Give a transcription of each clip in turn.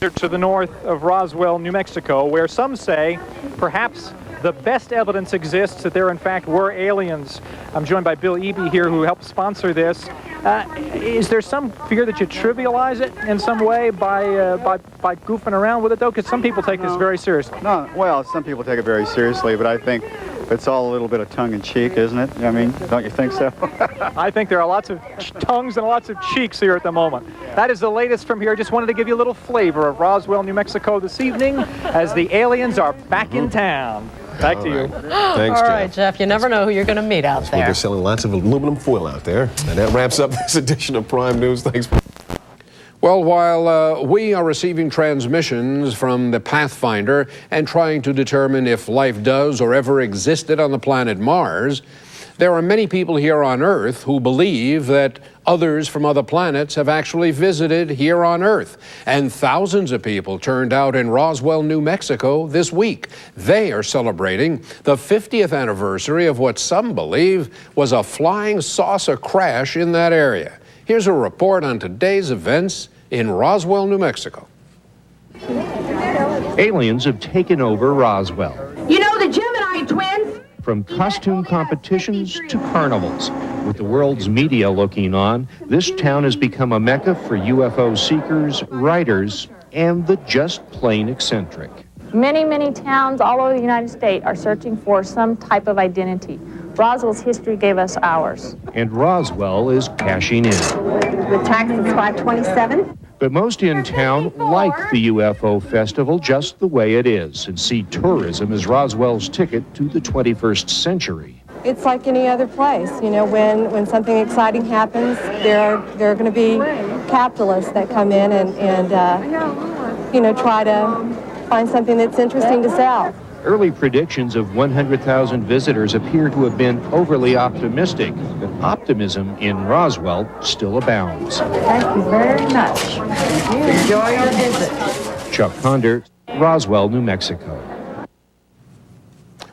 To the north of Roswell, New Mexico, where some say perhaps the best evidence exists that there in fact were aliens. I'm joined by Bill Eby here, who helped sponsor this. Is there some fear that you trivialize it in some way by goofing around with it, though? Because some people take this very seriously. No, well, some people take it very seriously, but I think it's all a little bit of tongue-in-cheek, isn't it? I mean, don't you think so? I think there are lots of tongues and lots of cheeks here at the moment. That is the latest from here. Just wanted to give you a little flavor of Roswell, New Mexico this evening as the aliens are back in town. Back to you. Thanks, All Jeff. right, Jeff, you never know who you're going to meet out there. They're selling lots of aluminum foil out there. And that wraps up this edition of Prime News. Thanks. Well, while we are receiving transmissions from the Pathfinder and trying to determine if life does or ever existed on the planet Mars, there are many people here on Earth who believe that others from other planets have actually visited here on Earth. And thousands of people turned out in Roswell, New Mexico this week. They are celebrating the 50th anniversary of what some believe was a flying saucer crash in that area. Here's a report on today's events in Roswell, New Mexico. Aliens have taken over Roswell. You know the Gemini twins? From costume competitions to carnivals. With the world's media looking on, this town has become a mecca for UFO seekers, writers, and the just plain eccentric. Many, many towns all over the United States are searching for some type of identity. Roswell's history gave us ours. And Roswell is cashing in. With taxes $527. But most in town like the UFO festival just the way it is and see tourism as Roswell's ticket to the 21st century. It's like any other place. You know, when something exciting happens, there are going to be capitalists that come in and try to find something that's interesting to sell. Early predictions of 100,000 visitors appear to have been overly optimistic, but optimism in Roswell still abounds. Thank you very much. Enjoy your visit. Chuck Ponder, Roswell, New Mexico.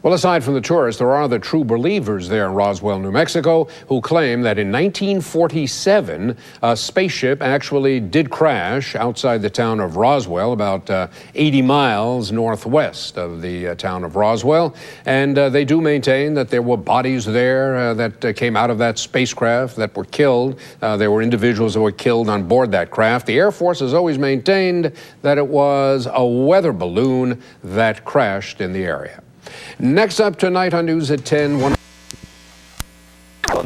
Well, aside from the tourists, there are the true believers there in Roswell, New Mexico, who claim that in 1947, a spaceship actually did crash outside the town of Roswell, about 80 miles northwest of the town of Roswell. And they do maintain that there were bodies there that came out of that spacecraft that were killed. There were individuals that were killed on board that craft. The Air Force has always maintained that it was a weather balloon that crashed in the area. Next up tonight on News at 10. In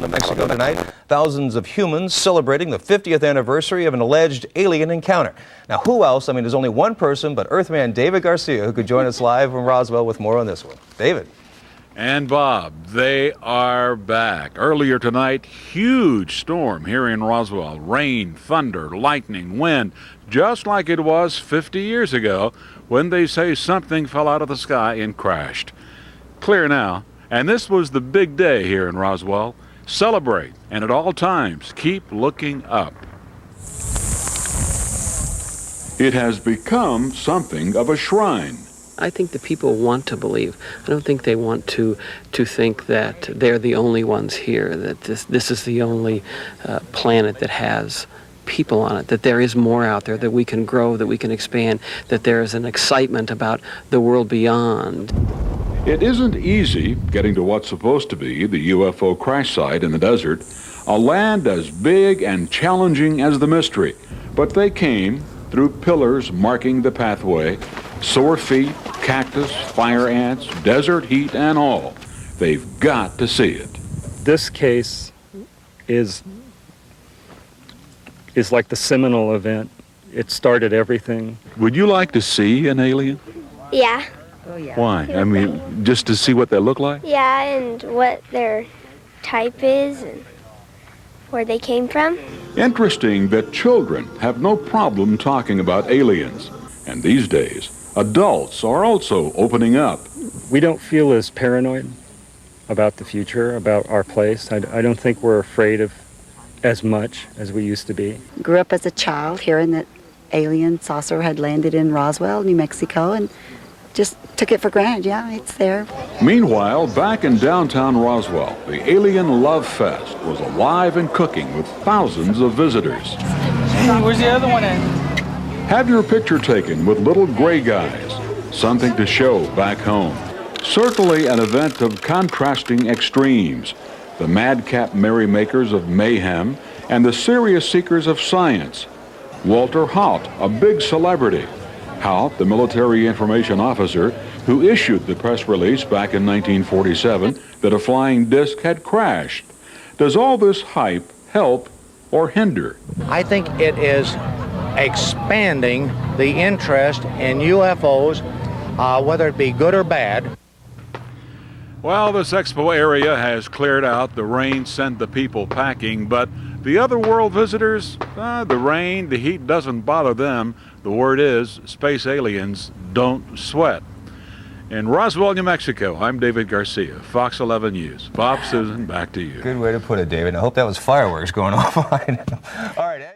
New Mexico tonight, thousands of humans celebrating the 50th anniversary of an alleged alien encounter. Now, who else? I mean, there's only one person, but Earthman David Garcia, who could join us live from Roswell with more on this one. David. And Bob, they are back. Earlier tonight, huge storm here in Roswell. Rain, thunder, lightning, wind, just like it was 50 years ago when they say something fell out of the sky and crashed. Clear now, and this was the big day here in Roswell. Celebrate, and at all times, keep looking up. It has become something of a shrine. I think the people want to believe. I don't think they want to think that they're the only ones here, that this is the only planet that has people on it, that there is more out there, that we can grow, that we can expand, that there is an excitement about the world beyond. It isn't easy getting to what's supposed to be the UFO crash site in the desert, a land as big and challenging as the mystery. But they came through pillars marking the pathway, sore feet, cactus, fire ants, desert heat, and all. They've got to see it. This case is like the seminal event. It started everything. Would you like to see an alien? Yeah. Oh, yeah. Why? I mean, just to see what they look like? Yeah, and what their type is and where they came from. Interesting that children have no problem talking about aliens. And these days, adults are also opening up. We don't feel as paranoid about the future, about our place. I don't think we're afraid of as much as we used to be. Grew up as a child hearing that alien saucer had landed in Roswell, New Mexico, and just took it for granted. Yeah, it's there. Meanwhile, back in downtown Roswell, the Alien Love Fest was alive and cooking with thousands of visitors. Hey, where's the other one at? Have your picture taken with little gray guys. Something to show back home. Certainly an event of contrasting extremes. The madcap merrymakers of mayhem and the serious seekers of science. Walter Haut, a big celebrity. Haut, the military information officer who issued the press release back in 1947 that a flying disc had crashed. Does all this hype help or hinder? I think it is expanding the interest in UFOs, whether it be good or bad. Well, this expo area has cleared out. The rain sent the people packing, but the other world visitors, the rain, the heat doesn't bother them. The word is, space aliens don't sweat. In Roswell, New Mexico, I'm David Garcia, Fox 11 News. Bob, Susan, back to you. Good way to put it, David. I hope that was fireworks going off. All right.